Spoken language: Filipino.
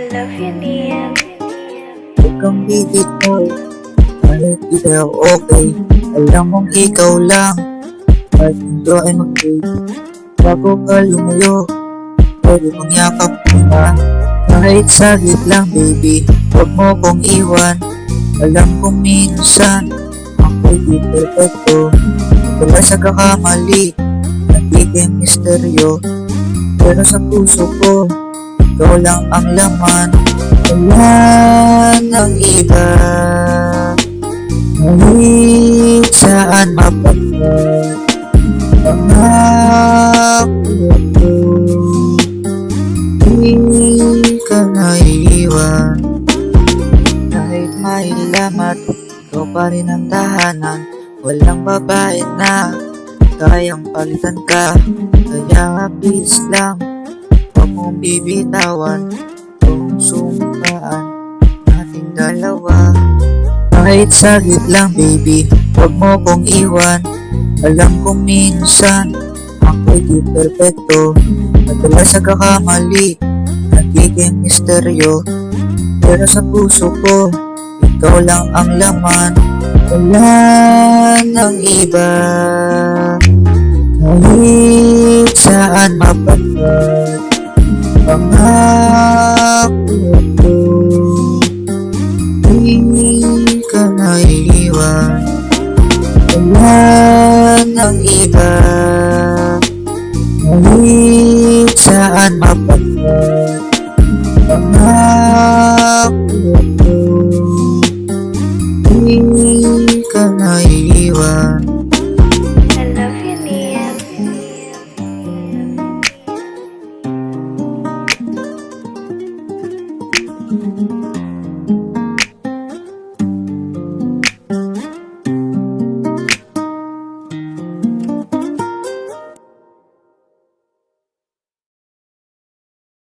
love you, Neil. Huwag kang bibitaw, kahit di daw okay. Alam mong ikaw lang, kahit mundo ay mag-break. Bago ka lumayo, pwede mong yakap ka. Kahit saglit lang baby, huwag mo kong iwan. Alam kong minsan, ako'y di perfecto. Wala sa kakamali, nagiging misteryo. Pero sa puso ko, ikaw lang ang laman. Wala nang iba, kahit saan mapapat. Pangako ko, di ka naiiwan. Kahit may lamat, ikaw pa rin ang tahanan. Walang babae na kayang palitan ka. Kaya please lang, huwag mong bibitawan kung sumpaan nating dalawa. Kahit saglit lang baby, huwag mo kong iwan. Alam kong minsan, ako'y di perfecto. Madalas nagkakamali, nagiging misteryo. Pero sa puso ko, ikaw lang ang laman. Wala nang iba, kahit saan mapapat. Pangako ko, di ka naiiwan. Wala nang iba, kahit saan mapapat.